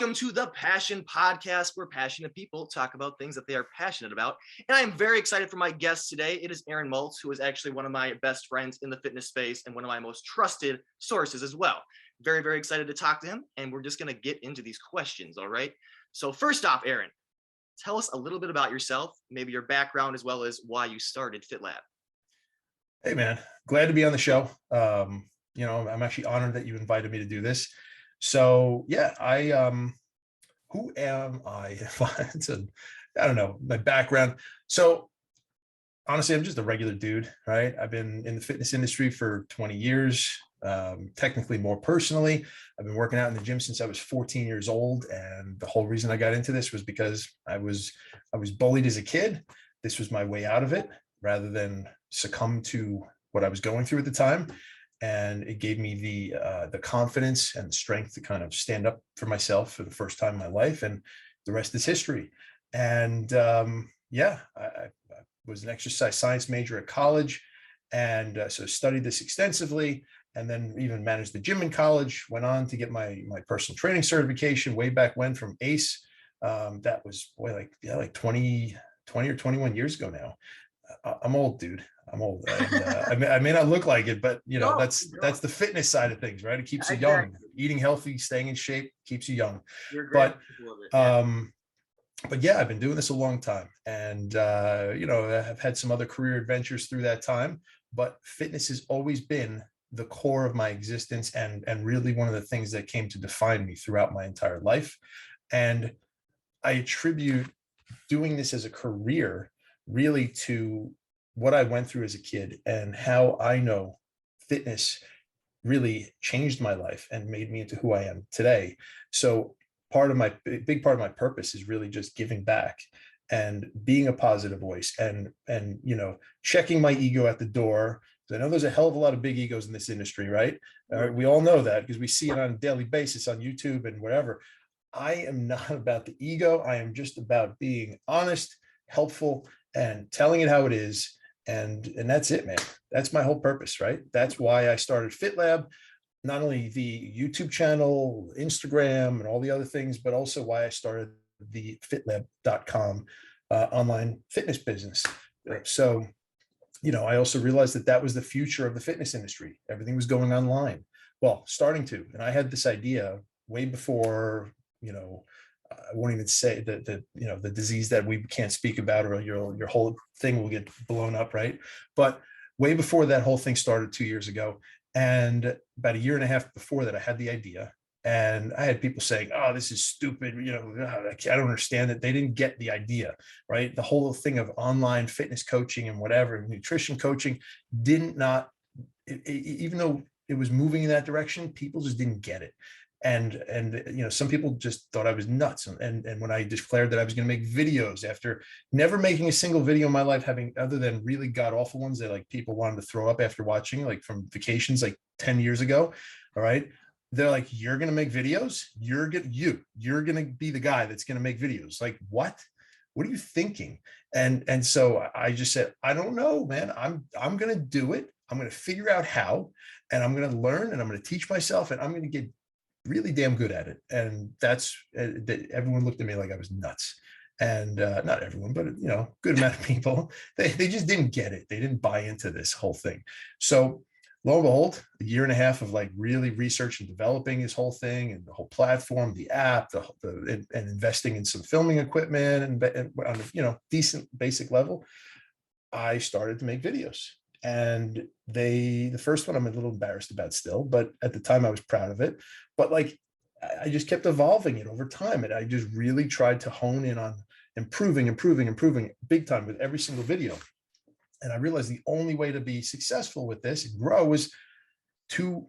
Welcome to the Passion Podcast, where passionate people talk about things that they are passionate about. And I am very excited for my guest today. It is Aaron Maltz, who is actually one of my best friends in the fitness space and one of my most trusted sources as well. Very, very excited to talk to him. And we're just going to get into these questions, all right? So first off, Aaron, tell us a little bit about yourself, maybe your background, as well as why you started FitLabb. Hey, man, glad to be on the show. I'm actually honored that you invited me to do this. So yeah, who am I? I don't know, my background. So honestly, I'm just a regular dude, right? I've been in the fitness industry for 20 years. Technically more personally, I've been working out in the gym since I was 14 years old. And the whole reason I got into this was because I was bullied as a kid. This was my way out of it rather than succumb to what I was going through at the time. And it gave me the confidence and the strength to kind of stand up for myself for the first time in my life. And the rest is history. And I was an exercise science major at college. And so studied this extensively, and then even managed the gym in college, went on to get my personal training certification way back when from ACE. That was like 20 or 21 years ago now. I'm old, dude. I'm old. And, I may not look like it, but that's the fitness side of things, right? It keeps you young. Eating healthy, staying in shape keeps you young. But yeah, I've been doing this a long time, and I've had some other career adventures through that time. But fitness has always been the core of my existence, and really one of the things that came to define me throughout my entire life. And I attribute doing this as a career really to what I went through as a kid and how I know fitness really changed my life and made me into who I am today. So big part of my purpose is really just giving back and being a positive voice and checking my ego at the door. I know there's a hell of a lot of big egos in this industry, right? We all know that because we see it on a daily basis on YouTube and whatever. I am not about the ego. I am just about being honest, helpful, and telling it how it is. And that's it, man. That's my whole purpose, right? That's why I started FitLabb, not only the YouTube channel, Instagram, and all the other things, but also why I started the FitLabb.com online fitness business. So, I also realized that was the future of the fitness industry. Everything was going online. Well, starting to, and I had this idea way before, I won't even say the disease that we can't speak about, or your whole thing will get blown up, right? But way before that whole thing started 2 years ago, and about a year and a half before that, I had the idea, and I had people saying, "Oh, this is stupid. I don't understand it." They didn't get the idea, right? The whole thing of online fitness coaching and whatever, nutrition coaching, even though it was moving in that direction, people just didn't get it. And some people just thought I was nuts. And when I declared that I was going to make videos after never making a single video in my life, having other than really god awful ones that like people wanted to throw up after watching, like from vacations like 10 years ago. All right. They're like, "You're going to make videos. You're going to be the guy that's going to make videos." Like, what are you thinking? And so I just said, "I don't know, man. I'm going to do it. I'm going to figure out how, and I'm going to learn, and I'm going to teach myself, and I'm going to get really damn good at it." And that's everyone looked at me like I was nuts. And not everyone, but good amount of people, they just didn't get it. They didn't buy into this whole thing. So lo and behold, a year and a half of like really research and developing this whole thing and the whole platform, the app, and investing in some filming equipment and on a decent basic level, I started to make videos. And the first one I'm a little embarrassed about still, but at the time I was proud of it. But like, I just kept evolving it over time. And I just really tried to hone in on improving big time with every single video. And I realized the only way to be successful with this and grow was to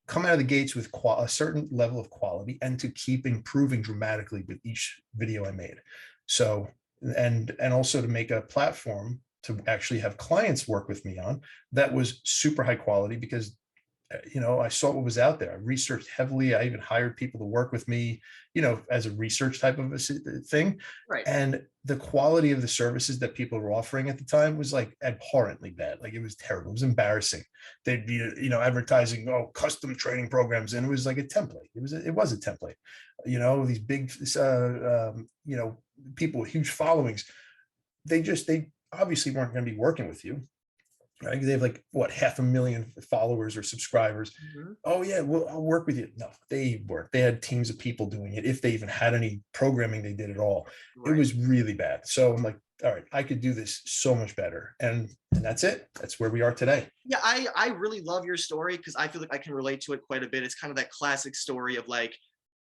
come out of the gates with a certain level of quality and to keep improving dramatically with each video I made. So, and also to make a platform to actually have clients work with me on that was super high quality, because I saw what was out there. I researched heavily. I even hired people to work with me, as a research type of a thing. Right. And the quality of the services that people were offering at the time was like abhorrently bad. Like it was terrible. It was embarrassing. They'd be, advertising, custom training programs. And it was like a template. It was a template, these big, people with huge followings. They obviously weren't going to be working with you. Right? They have like what 500,000 followers or subscribers. Oh yeah, well, I'll work with you. No, they weren't. They had teams of people doing it. If they even had any programming, they did it all. Right. It was really bad. So I'm like, all right, I could do this so much better. And that's it. That's where we are today. Yeah, I really love your story because I feel like I can relate to it quite a bit. It's kind of that classic story of like,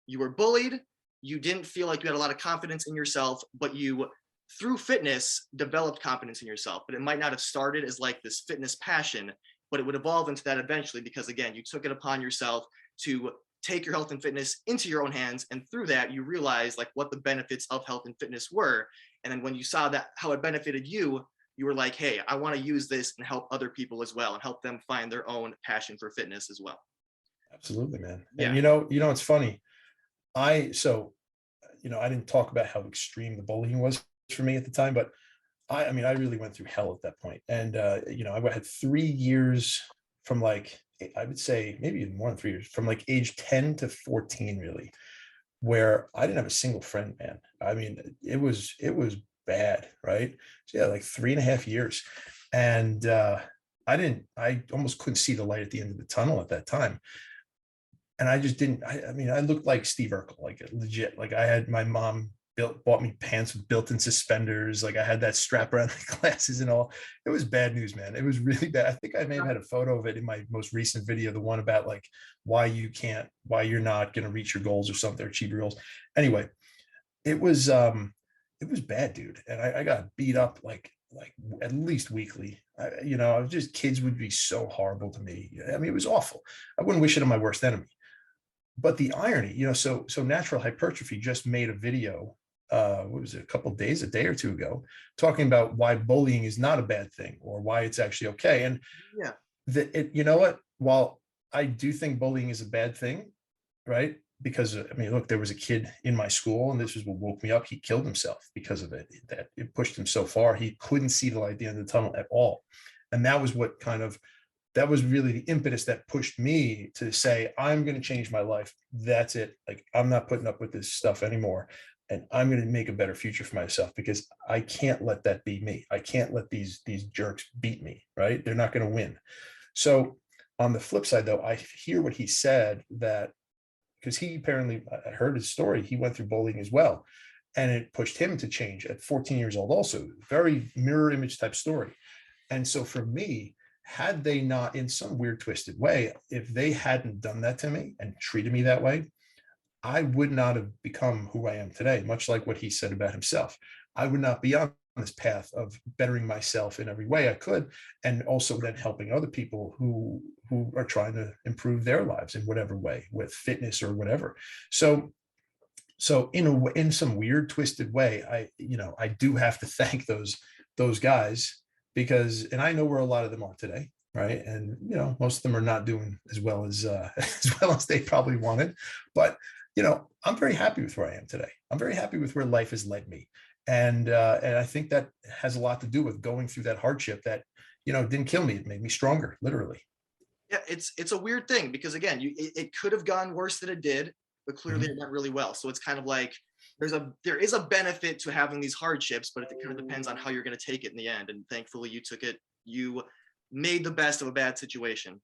you were bullied, you didn't feel like you had a lot of confidence in yourself, but you through fitness developed confidence in yourself. But it might not have started as like this fitness passion, but it would evolve into that eventually because again, you took it upon yourself to take your health and fitness into your own hands, and through that you realized like what the benefits of health and fitness were. And then when you saw that how it benefited you, you were like, hey, I want to use this and help other people as well and help them find their own passion for fitness as well. Absolutely, man. Yeah. And it's funny. I didn't talk about how extreme the bullying was for me at the time, but I really went through hell at that point. And, I had 3 years from like, I would say maybe even more than 3 years, from like age 10 to 14, really, where I didn't have a single friend, man. I mean, it was bad. Right. So yeah, like 3.5 years. And, I almost couldn't see the light at the end of the tunnel at that time. And I just didn't, I looked like Steve Urkel, like legit, like I had my mom bought me pants with built-in suspenders. Like I had that strap around the glasses and all. It was bad news, man. It was really bad. I think I may have had a photo of it in my most recent video, the one about like why you're not going to reach your goals or something, or achieve your goals. Anyway, it was bad, dude. And I got beat up like at least weekly. I was just, kids would be so horrible to me. It was awful. I wouldn't wish it on my worst enemy. But the irony, so Natural Hypertrophy just made a video, what was it, a day or two ago, talking about why bullying is not a bad thing or why it's actually okay. And yeah, while I do think bullying is a bad thing, right? Because look, there was a kid in my school, and this was what woke me up. He killed himself because of it. That it pushed him so far he couldn't see the light at the end of the tunnel at all. And that was that was really the impetus that pushed me to say, I'm going to change my life. That's it. Like, I'm not putting up with this stuff anymore. And I'm going to make a better future for myself, because I can't let that be me. I can't let these jerks beat me, right? They're not going to win. So on the flip side, though, I hear what he said, that because he apparently, I heard his story, he went through bullying as well. And it pushed him to change at 14 years old also. Very mirror image type story. And so for me, had they not, in some weird twisted way, if they hadn't done that to me and treated me that way, I would not have become who I am today, much like what he said about himself. I would not be on this path of bettering myself in every way I could, and also then helping other people who are trying to improve their lives in whatever way, with fitness or whatever. So in some weird twisted way, I do have to thank those guys, because, and I know where a lot of them are today, right? And most of them are not doing as well as they probably wanted, but I'm very happy with where I am today. I'm very happy with where life has led me, and I think that has a lot to do with going through that hardship that didn't kill me. It made me stronger, literally. Yeah, it's a weird thing, because again, it could have gone worse than it did, but clearly it went really well. So it's kind of like there is a benefit to having these hardships, but it kind of depends on how you're going to take it in the end. And thankfully you took it, you made the best of a bad situation.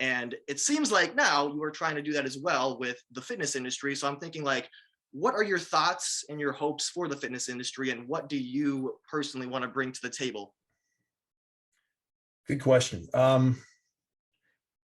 And it seems like now you are trying to do that as well with the fitness industry. So I'm thinking, like, what are your thoughts and your hopes for the fitness industry, and what do you personally want to bring to the table? Good question.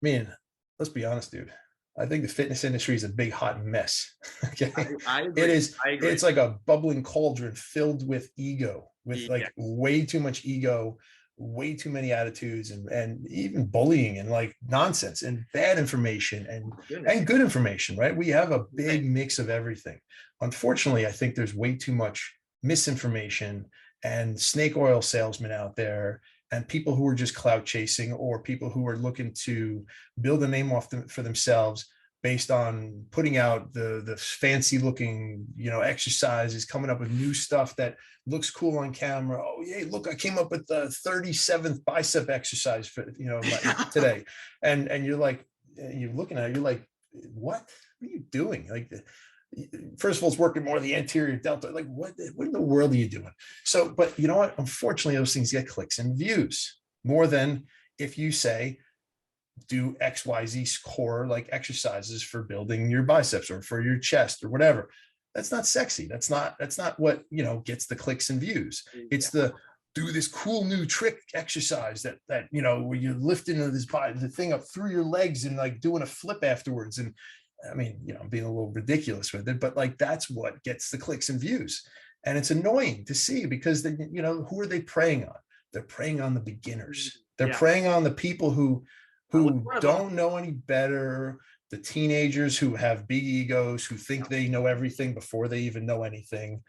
Let's be honest, dude. I think the fitness industry is a big hot mess. Okay, I agree. It is. I agree. It's like a bubbling cauldron filled with ego, with like way too much ego, way too many attitudes, and even bullying and like nonsense and bad information and good information, right? We have a big mix of everything. Unfortunately, I think there's way too much misinformation and snake oil salesmen out there, and people who are just clout chasing, or people who are looking to build a name for themselves based on putting out the fancy looking, exercises, coming up with new stuff that looks cool on camera. Oh yeah, look, I came up with the 37th bicep exercise for today, and you're like, you're looking at it, you're like, what are you doing? Like, first of all, it's working more the anterior delta. Like, what in the world are you doing? So, but you know what? Unfortunately, those things get clicks and views more than if you say, do XYZ core like exercises for building your biceps or for your chest or whatever. That's not sexy. That's not what, gets the clicks and views. It's the do this cool new trick exercise that where you're lifting the thing up through your legs and like doing a flip afterwards. And I mean, I'm being a little ridiculous with it, but like that's what gets the clicks and views. And it's annoying to see because then, who are they preying on? They're preying on the beginners. They're preying on the people who don't know any better, the teenagers who have big egos, who think they know everything before they even know anything.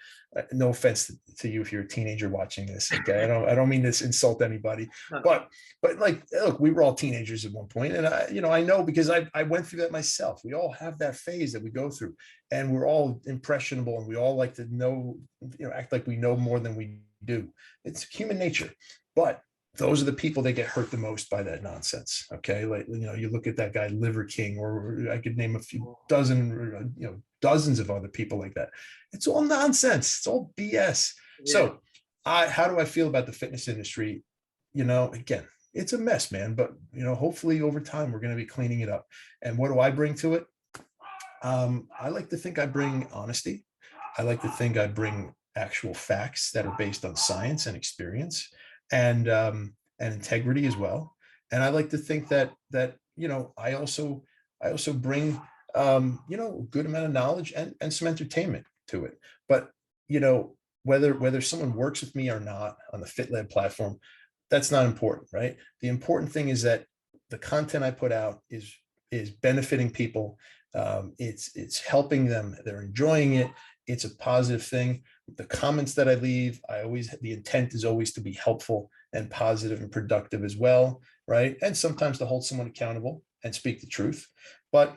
No offense to you if you're a teenager watching this, okay? I don't mean to insult anybody, but like, look, we were all teenagers at one point, and I know because I went through that myself. We all have that phase that we go through, and we're all impressionable, and we all like to know, act like we know more than we do. It's human nature, but those are the people that get hurt the most by that nonsense. Okay. Like, you look at that guy, Liver King, or I could name a few dozen, dozens of other people like that. It's all nonsense. It's all BS. Yeah. So how do I feel about the fitness industry? Again, it's a mess, man, but hopefully over time, we're going to be cleaning it up. And what do I bring to it? I like to think I bring honesty. I like to think I bring actual facts that are based on science and experience. And integrity as well. And I like to think that I also bring a good amount of knowledge and some entertainment to it. But whether someone works with me or not on the FitLabb platform, that's not important, right? The important thing is that the content I put out is benefiting people. It's helping them. They're enjoying it. It's a positive thing. The comments that I leave, the intent is always to be helpful and positive and productive as well, right? And sometimes to hold someone accountable and speak the truth. But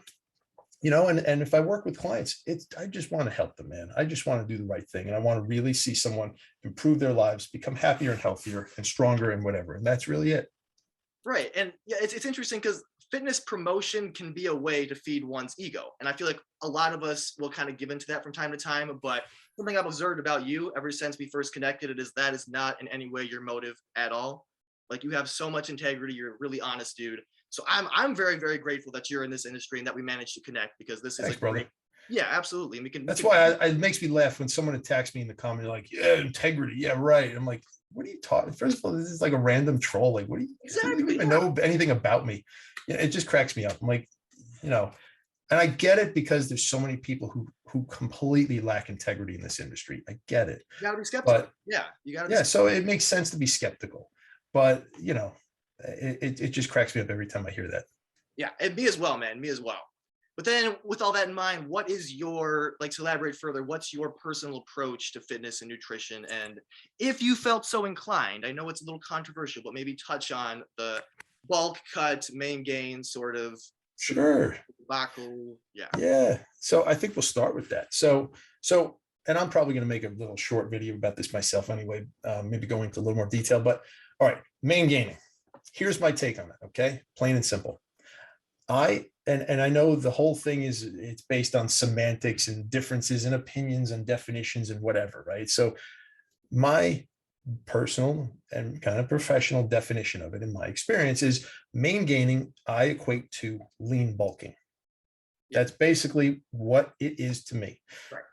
and if I work with clients, I just want to help them, man. I just want to do the right thing, and I want to really see someone improve their lives, become happier and healthier and stronger and whatever. And that's really it. Right. And yeah, it's interesting because fitness promotion can be a way to feed one's ego. And I feel like a lot of us will kind of give into that from time to time. But something I've observed about you ever since we first connected that is not in any way your motive at all. Like, you have so much integrity. You're a really honest dude. So I'm very, very grateful that you're in this industry and that we managed to connect, because this is brother. Yeah, absolutely. And that's why it makes me laugh when someone attacks me in the comment, like, yeah, integrity. Yeah, right. I'm like, what are you talking? First of all, this is like a random troll. Like, what do you, exactly, you don't even know anything about me? It just cracks me up. I'm like, and I get it, because there's so many people who completely lack integrity in this industry. I get it. You gotta be skeptical. But you gotta be skeptical. So it makes sense to be skeptical, but it just cracks me up every time I hear that. Yeah, and me as well, man. Me as well. But then, with all that in mind, what is your, to elaborate further, what's your personal approach to fitness and nutrition? And if you felt so inclined, I know it's a little controversial, but maybe touch on the bulk cut, main gain sort of. Sure. Debacle. Yeah. Yeah. So I think we'll start with that. So, and I'm probably going to make a little short video about this myself anyway, maybe going into a little more detail, but all right, Maingaining. Here's my take on it. Okay. Plain and simple. And I know the whole thing it's based on semantics and differences in opinions and definitions and whatever, right? So my personal and kind of professional definition of it, in my experience, is Maingaining I equate to lean bulking. That's basically what it is to me. Right.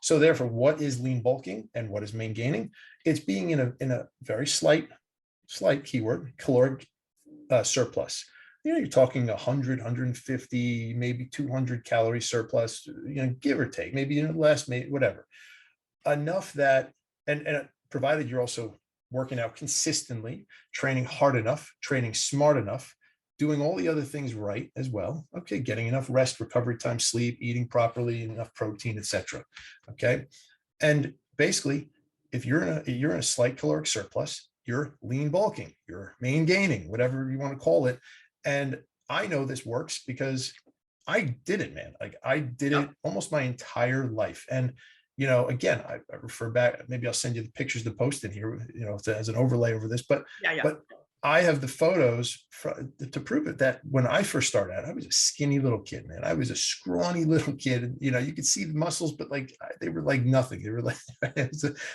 Therefore, what is lean bulking and what is Maingaining? It's being in a very slight keyword, caloric surplus. You're talking 100, 150, maybe 200 calorie surplus, give or take, maybe less, maybe whatever. Enough that, and provided you're also working out consistently, training hard enough, training smart enough, doing all the other things right as well. Okay, getting enough rest, recovery time, sleep, eating properly, enough protein, etc. Okay, and basically, if you're in a slight caloric surplus, you're lean bulking, you're Maingaining, whatever you want to call it. And I know this works because I did it, man. Like I did it almost my entire life. And, again, I refer back, maybe I'll send you the pictures to post in here, as an overlay over this, but I have the photos to prove it, that when I first started out, I was a skinny little kid, man. I was a scrawny little kid. And, you could see the muscles, but like they were like nothing. They were like,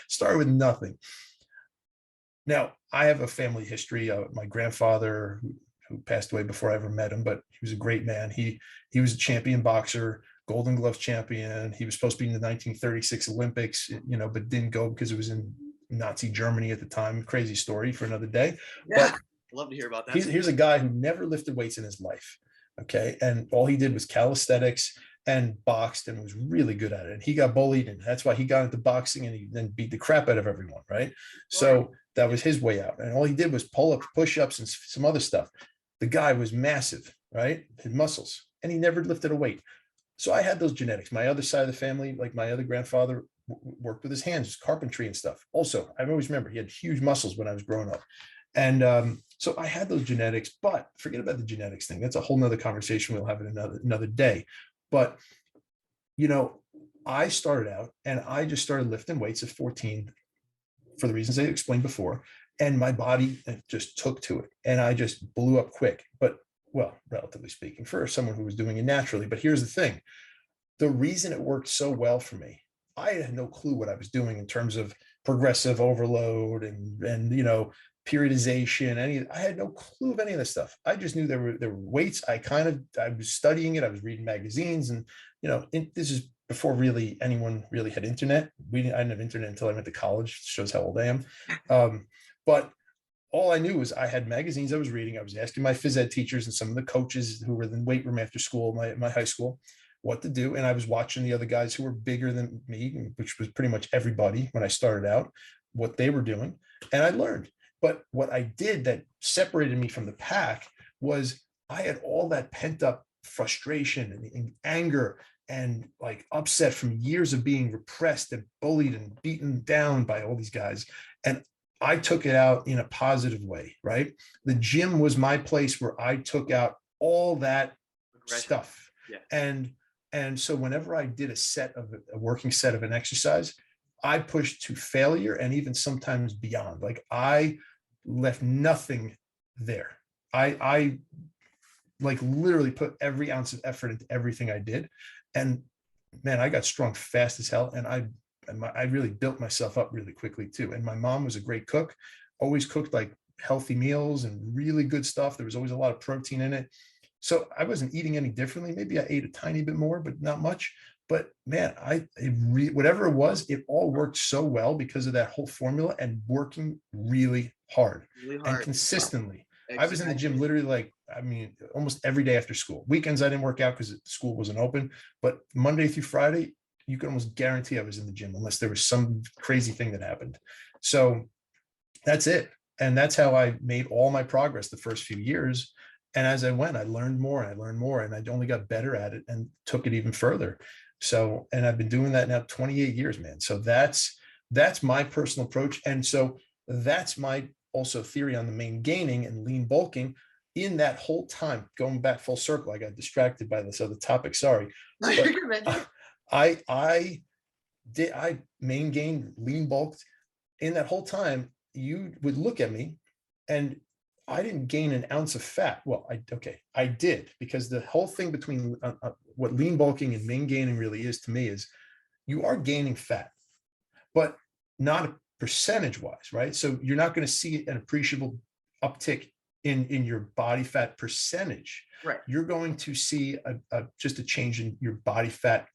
started with nothing. Now, I have a family history. My grandfather, who passed away before I ever met him, but he was a great man. He was a champion boxer, Golden Glove champion. He was supposed to be in the 1936 Olympics, but didn't go because it was in Nazi Germany at the time. Crazy story for another day. Yeah, but love to hear about that. Here's a guy who never lifted weights in his life. Okay. And all he did was calisthenics and boxed and was really good at it. And he got bullied, and that's why he got into boxing, and he then beat the crap out of everyone. Right. So that was his way out. And all he did was pull-ups, push-ups, and some other stuff. The guy was massive, right? His muscles, and he never lifted a weight. So I had those genetics. My other side of the family, like my other grandfather, worked with his hands, carpentry and stuff. Also, I always remember he had huge muscles when I was growing up. And so I had those genetics, but forget about the genetics thing. That's a whole nother conversation. We'll have it another day. But, I started out and I just started lifting weights at 14 for the reasons I explained before. And my body just took to it. And I just blew up quick, but relatively speaking, for someone who was doing it naturally. But here's the thing. The reason it worked so well for me, I had no clue what I was doing in terms of progressive overload and periodization. I had no clue of any of this stuff. I just knew there were weights. I was studying it. I was reading magazines, and this is before really anyone really had internet. I didn't have internet until I went to college. It shows how old I am. But all I knew was I had magazines I was reading. I was asking my phys ed teachers and some of the coaches who were in the weight room after school, my high school, what to do. And I was watching the other guys who were bigger than me, which was pretty much everybody when I started out, what they were doing. And I learned. But what I did that separated me from the pack was I had all that pent up frustration and anger and like upset from years of being repressed and bullied and beaten down by all these guys. And I took it out in a positive way, right? The gym was my place where I took out all that stuff. Yeah. And so whenever I did a working set of an exercise, I pushed to failure and even sometimes beyond. Like I left nothing there. I like literally put every ounce of effort into everything I did. And man, I got strong fast as hell. And I really built myself up really quickly too. And my mom was a great cook, always cooked like healthy meals and really good stuff. There was always a lot of protein in it. So I wasn't eating any differently. Maybe I ate a tiny bit more, but not much. But man, whatever it was, it all worked so well because of that whole formula and working really hard and consistently. Exactly. I was in the gym literally almost every day after school. Weekends, I didn't work out because school wasn't open, but Monday through Friday, you can almost guarantee I was in the gym unless there was some crazy thing that happened. So that's it. And that's how I made all my progress the first few years. And as I went, I learned more and I only got better at it and took it even further. So, and I've been doing that now 28 years, man. So that's my personal approach. And so that's my also theory on the Maingaining and lean bulking. In that whole time, going back full circle, I got distracted by this other topic. Sorry. I Maingained, lean bulked. In that whole time, you would look at me and I didn't gain an ounce of fat. Well, I did, because the whole thing between what lean bulking and Maingaining really is to me is you are gaining fat, but not percentage wise, right? So you're not going to see an appreciable uptick in your body fat percentage. Right. You're going to see just a change in your body fat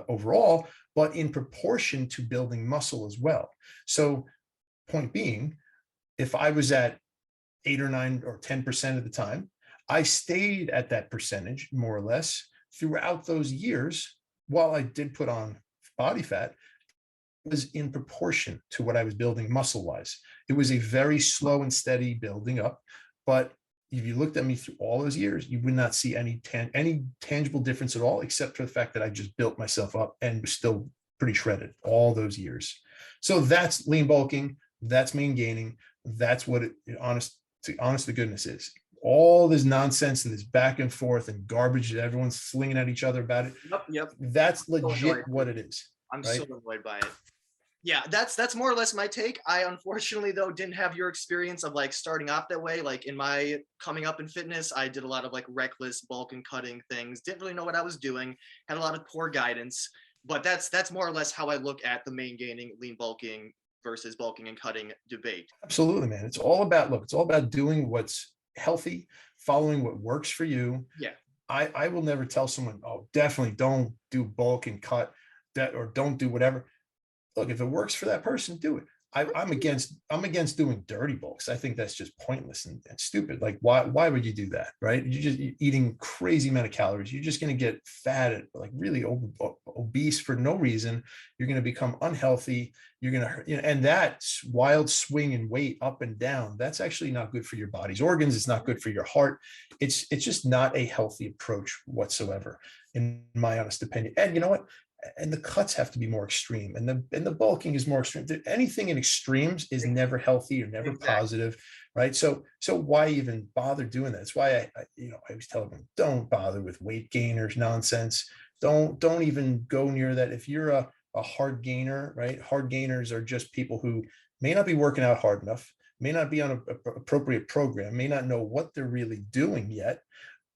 overall, but in proportion to building muscle as well. So point being, if I was at 8 or 9 or 10% of the time, I stayed at that percentage more or less throughout those years. While I did put on body fat, it was in proportion to what I was building muscle wise. It was a very slow and steady building up. But if you looked at me through all those years, you would not see any tangible difference at all, except for the fact that I just built myself up and was still pretty shredded all those years. So that's lean bulking. That's Maingaining. That's what it, honest to goodness is. All this nonsense and this back and forth and garbage that everyone's slinging at each other about it. Yep, yep. That's So annoyed. legit what it is. I'm right? so annoyed by it. Yeah, that's more or less my take. I unfortunately though didn't have your experience of like starting off that way. Like in my coming up in fitness, I did a lot of like reckless bulk and cutting things. Didn't really know what I was doing. Had a lot of poor guidance. But that's more or less how I look at the Maingaining, lean bulking versus bulking and cutting debate. Absolutely, man. It's all about, look, it's all about doing what's healthy, following what works for you. Yeah. I will never tell someone, oh, definitely don't do bulk and cut that, or don't do whatever. Look, if it works for that person, do it. I'm against doing dirty bulks. I think that's just pointless and stupid. Like, why would you do that? Right? You're just eating crazy amount of calories. You're just going to get fat, like really obese for no reason. You're going to become unhealthy. You're going to, and that wild swing in weight up and down, that's actually not good for your body's organs. It's not good for your heart. It's just not a healthy approach whatsoever, in my honest opinion. And you know what? And the cuts have to be more extreme, and the bulking is more extreme. Anything in extremes is never healthy or never positive, right? So why even bother doing that? That's why I always tell them, don't bother with weight gainers nonsense. Don't even go near that. If you're a hard gainer, right? Hard gainers are just people who may not be working out hard enough, may not be on an appropriate program, may not know what they're really doing yet.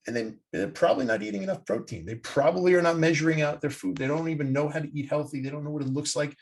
And they're probably not eating enough protein. They probably are not measuring out their food. They don't even know how to eat healthy. They don't know what it looks like,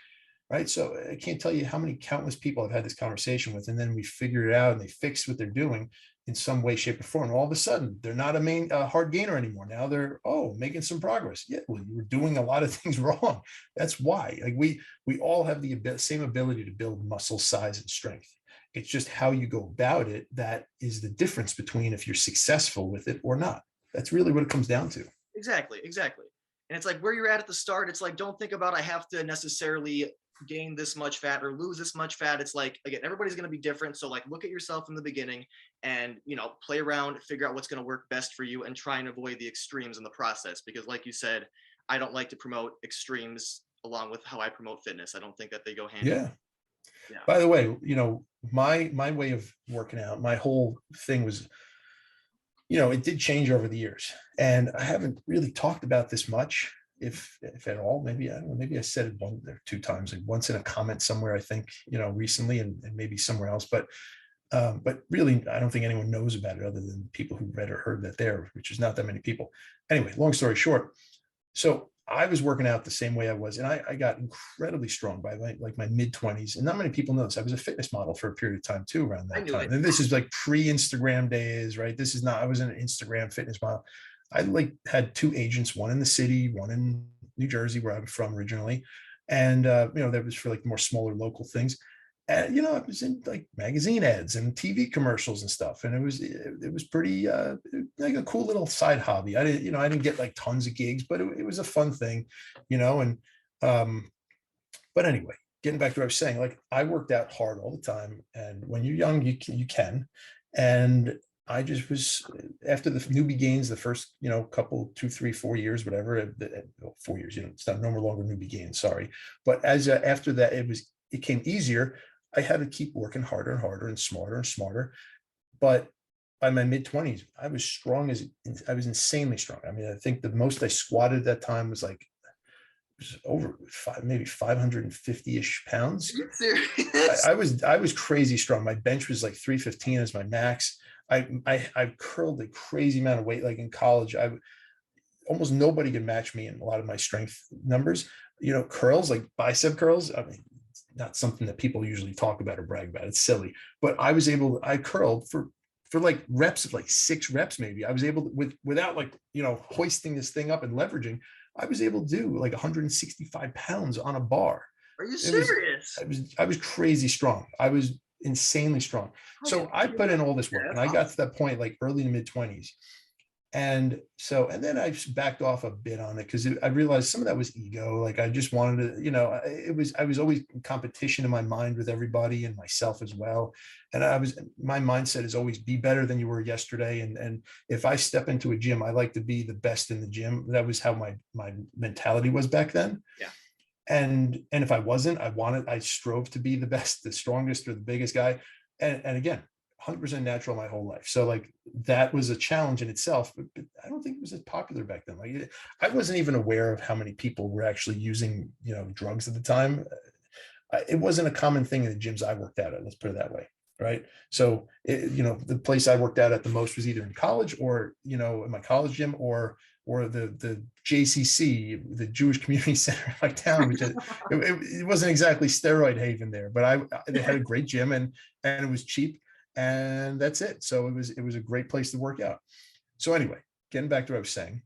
right? So I can't tell you how many countless people I've had this conversation with, and then we figure it out and they fix what they're doing in some way, shape, or form. And all of a sudden, they're not a hard gainer anymore. Now they're making some progress. Yeah, well, you were doing a lot of things wrong. That's why. Like we all have the same ability to build muscle size and strength. It's just how you go about it that is the difference between if you're successful with it or not. That's really what it comes down to. Exactly. And it's like where you're at the start, it's like, don't think about I have to necessarily gain this much fat or lose this much fat. It's like, again, everybody's going to be different. So like, look at yourself in the beginning and, play around, figure out what's going to work best for you, and try and avoid the extremes in the process. Because like you said, I don't like to promote extremes along with how I promote fitness. I don't think that they go hand in hand. Yeah. By the way, my way of working out, my whole thing was, it did change over the years, and I haven't really talked about this much, if at all. Maybe, I don't know, maybe I said it one or two times, like once in a comment somewhere, I think, recently, and maybe somewhere else, but really, I don't think anyone knows about it other than people who read or heard that there, which is not that many people. Anyway, long story short, so I was working out the same way I was, and I got incredibly strong by like my mid-20s. And not many people know this. I was a fitness model for a period of time too around that time. And this is like pre-Instagram days, right? I was an Instagram fitness model. I like had two agents, one in the city, one in New Jersey, where I'm from originally. And that was for like more smaller local things. And I was in like magazine ads and TV commercials and stuff, and it was pretty like a cool little side hobby. I didn't get like tons of gigs, but it was a fun thing, and but anyway, getting back to what I was saying, like I worked out hard all the time, and when you're young, you can, and I just was, after the newbie gains, the first couple 2, 3, 4 years, whatever, 4 years, it's no longer newbie gains, sorry, but as after that, it came easier. I had to keep working harder and harder and smarter. But by my mid-20s, I was insanely strong. I mean, I think the most I squatted at that time was like, over maybe 550-ish pounds. Are you serious? I was crazy strong. My bench was like 315 as my max. I curled a crazy amount of weight. Like in college, almost nobody could match me in a lot of my strength numbers. Curls, like bicep curls. I mean, not something that people usually talk about or brag about. It's silly, but I curled for like reps of like 6 reps. Maybe I was able to, without like, hoisting this thing up and leveraging, I was able to do like 165 pounds on a bar. Are you serious? I was crazy strong. I was insanely strong. So I put in all this work, and I got to that point like early to mid-20s. And then I backed off a bit on it because I realized some of that was ego. Like I just wanted to, I was always in competition in my mind with everybody and myself as well. And my mindset is always be better than you were yesterday. And if I step into a gym, I like to be the best in the gym. That was how my mentality was back then. Yeah. And if I wasn't, I strove to be the best, the strongest, or the biggest guy. And again, 100% natural my whole life. So like that was a challenge in itself, but I don't think it was as popular back then. Like I wasn't even aware of how many people were actually using, drugs at the time. It wasn't a common thing in the gyms I worked out at. Let's put it that way. Right. So, the place I worked out at the most was either in college or, in my college gym or the JCC, the Jewish Community Center in my town, which it wasn't exactly steroid haven there, but they had a great gym and it was cheap and that's it. So it was a great place to work out. So anyway, getting back to what I was saying,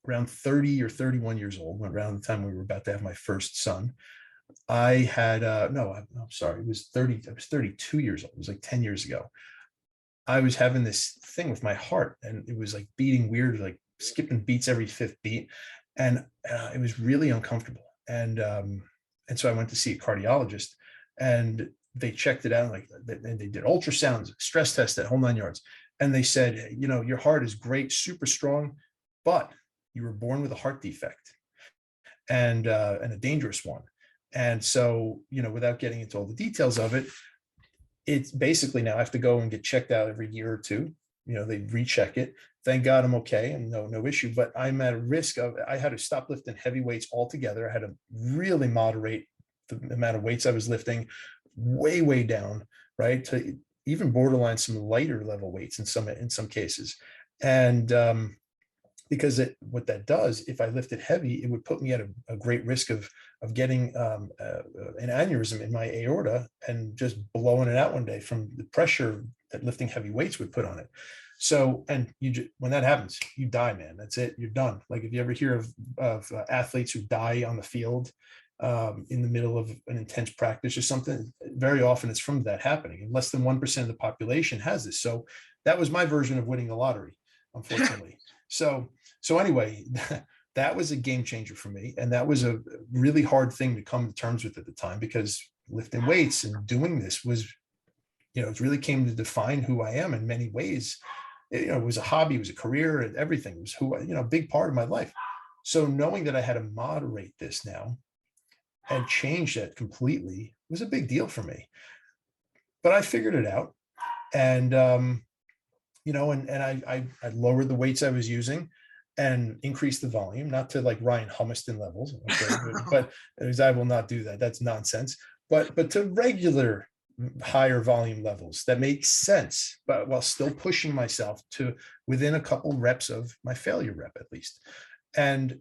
around 30 or 31 years old, around the time we were about to have my first son, I had no, I'm sorry, it was 30, I was 32 years old. It was like 10 years ago. I was having this thing with my heart and it was like beating weird, like skipping beats every fifth beat. And it was really uncomfortable. And so I went to see a cardiologist and they checked it out. Like they did ultrasounds, stress tests, that whole 9 yards. And they said, your heart is great, super strong, but you were born with a heart defect and a dangerous one. And so, without getting into all the details of it, it's basically now I have to go and get checked out every year or two. They recheck it. Thank God I'm okay and no issue, but I'm at a risk I had to stop lifting heavy weights altogether. I had to really moderate the amount of weights I was lifting way down, right? To even borderline some lighter level weights in some cases. And because what that does, if I lifted heavy, it would put me at a great risk of getting an aneurysm in my aorta and just blowing it out one day from the pressure that lifting heavy weights would put on it. So, and when that happens, you die, man. That's it. You're done. Like if you ever hear of athletes who die on the field in the middle of an intense practice or something, very often it's from that happening. And less than 1% of the population has this. So that was my version of winning the lottery, unfortunately. So anyway, that was a game changer for me. And that was a really hard thing to come to terms with at the time, because lifting weights and doing this was, it really came to define who I am in many ways. It was a hobby, it was a career, and everything. It was a big part of my life. So knowing that I had to moderate this now and change that completely was a big deal for me. But I figured it out. And, I lowered the weights I was using and increase the volume, not to like Ryan Humiston levels, okay, but I will not do that. That's nonsense. But to regular higher volume levels that make sense, but while still pushing myself to within a couple reps of my failure rep at least. And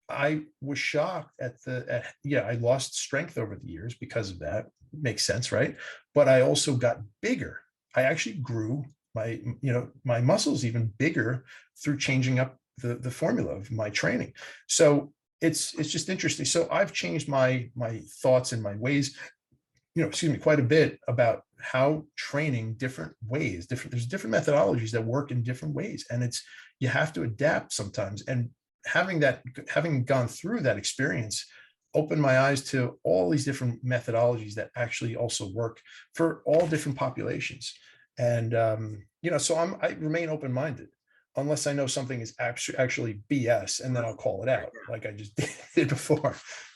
I was shocked I lost strength over the years because of that. Makes sense, right? But I also got bigger. I actually grew my muscles even bigger through changing up the formula of my training. So it's just interesting. So I've changed my thoughts and my ways, quite a bit about how training different ways, there's different methodologies that work in different ways. And you have to adapt sometimes. And having gone through that experience opened my eyes to all these different methodologies that actually also work for all different populations. And, so I remain open-minded unless I know something is actually BS, and then I'll call it out like I just did before.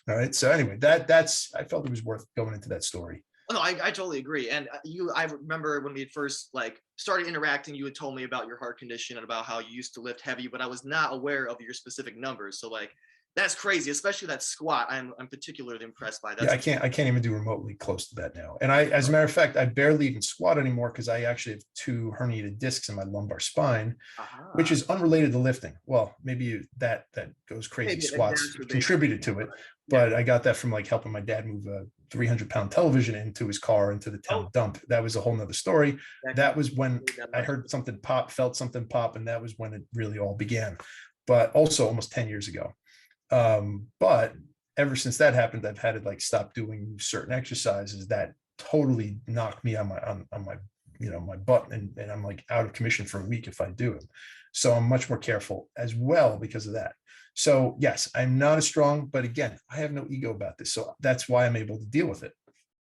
All right. So anyway, I felt it was worth going into that story. No, I totally agree. And I remember when we had first started interacting, you had told me about your heart condition and about how you used to lift heavy, but I was not aware of your specific numbers. So that's crazy, especially that squat. I'm particularly impressed by that. Yeah, I can't even do remotely close to that now. And as a matter of fact, I barely even squat anymore because I actually have 2 herniated discs in my lumbar spine, which is unrelated to lifting. Well, maybe that goes crazy maybe squats contributed to it, but I got that from helping my dad move a 300-pound television into his car into the town dump. That was a whole nother story. That was when I heard something pop, felt something pop, and that was when it really all began. But also almost 10 years ago. But ever since that happened, I've had to stop doing certain exercises that totally knocked me on my my butt, and I'm out of commission for a week if I do it. So I'm much more careful as well because of that. So yes, I'm not as strong, but again, I have no ego about this. So that's why I'm able to deal with it.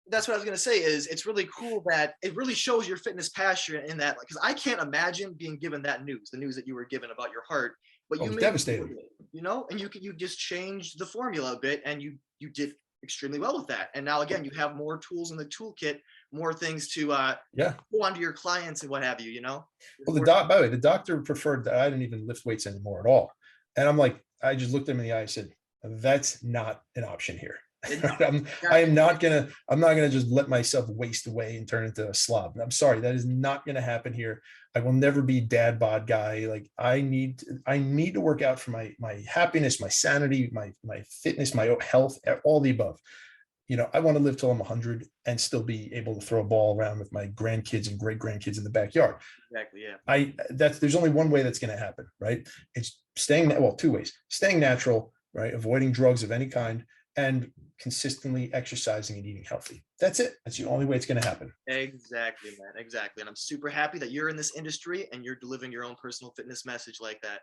That's what I was going to say, is it's really cool that it really shows your fitness passion in that, because I can't imagine being given that news, the news that you were given about your heart, but you devastating, and you just changed the formula a bit, and you did extremely well with that. And now again, you have more tools in the toolkit, more things to Yeah. go onto your clients and what have you, Well, by the way, the doctor preferred that I didn't even lift weights anymore at all. And I'm like, I just looked him in the eye and said, that's not an option here. I'm not gonna just let myself waste away and turn into a slob. I'm sorry, that is not gonna happen here. I will never be dad bod guy. Like I need to work out for my happiness, my sanity, my fitness, my health, all the above. I want to live till I'm 100 and still be able to throw a ball around with my grandkids and great grandkids in the backyard. Exactly. Yeah. There's only one way that's going to happen, right? It's two ways: staying natural, right? Avoiding drugs of any kind, and consistently exercising and eating healthy. That's it. That's the only way it's going to happen. Exactly, man. Exactly. And I'm super happy that you're in this industry and you're delivering your own personal fitness message like that.